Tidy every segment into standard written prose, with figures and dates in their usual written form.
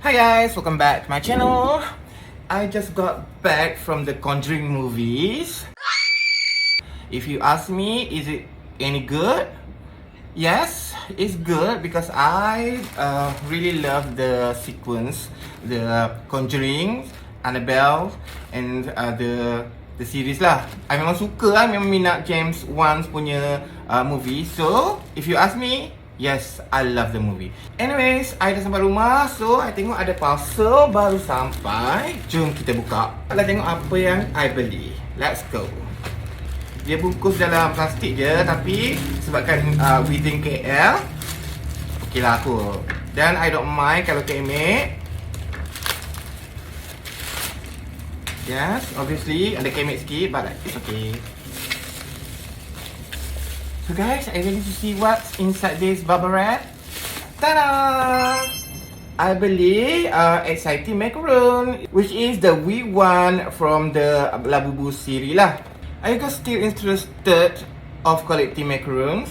Hi guys, welcome back to my channel. I just got back from the Conjuring movies. If you ask me, is it any good? Yes, it's good because I really love the sequence, the Conjuring, Annabelle, and the series lah. I memang suka memang minat James Wan's punya movie. So, if you ask me, yes, I love the movie. Anyways, I dah sampai rumah. So, I tengok ada parcel baru sampai. Jom kita buka. Kita tengok apa yang I beli. Let's go. Dia bungkus dalam plastik je. Tapi, sebabkan within KL, okay lah aku. Dan I don't mind kalau kemek. Yes, obviously ada kemek sikit, but it's okay. So guys, are you ready to see what's inside this bubble wrap? Ta-da! I beli exciting macaron, which is the wee one from the labubus series lah. Are you guys still interested of collecting macarons?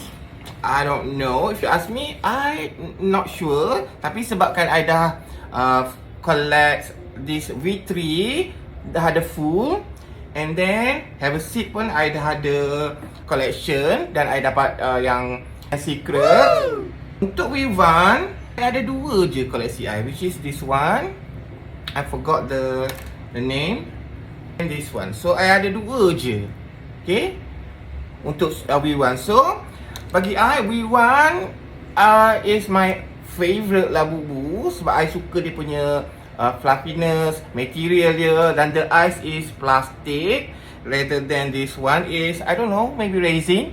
I don't know. If you ask me, I not sure. Tapi sebabkan I dah collect this V3, dah ada full. And then have a seat pun I dah ada collection. Dan I dapat yang secret. Untuk V1, ada dua je koleksi I, which is this one. I forgot the name. And this one. So I ada dua je. Okay, untuk V1. So bagi I, V1 is my favourite labubus. Sebab I suka dia punya fluffiness, material dia. Dan the ice is plastic, rather than this one is, I don't know, maybe resin.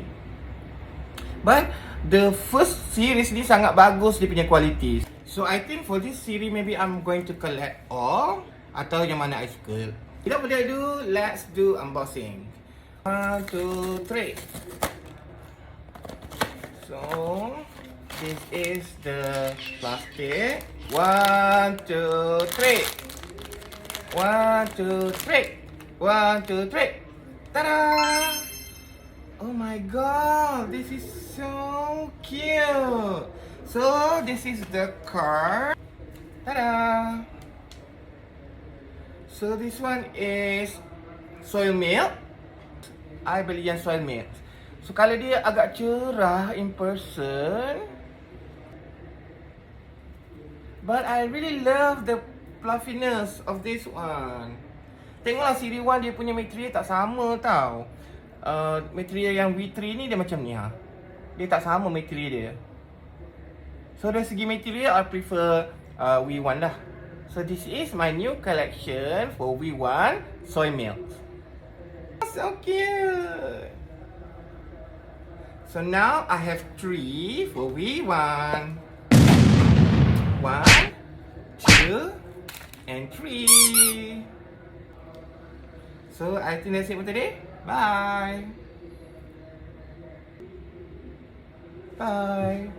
But the first series ni sangat bagus dia punya quality. So I think for this series, maybe I'm going to collect all. Atau yang mana I suka. Tidak boleh adu, let's do unboxing. 1, 2, 3. So this is the plastic. 1, 2, 3. 1, 2, 3. 1, 2, 3. Ta-da! Oh my god, this is so cute. So this is the card. Ta-da! So this one is soil milk. I beli yang soil milk. So color dia agak cerah in person. But I really love the fluffiness of this one. Tengoklah siri 1 dia punya material tak sama tau. Material yang V3 ni dia macam ni ha. Dia tak sama material dia. So dari segi material I prefer V1 lah. So this is my new collection for V1 soy milk. So cute. So now I have 3 for V1. 1, 2, and 3. So I think that's it for today. Bye. Bye.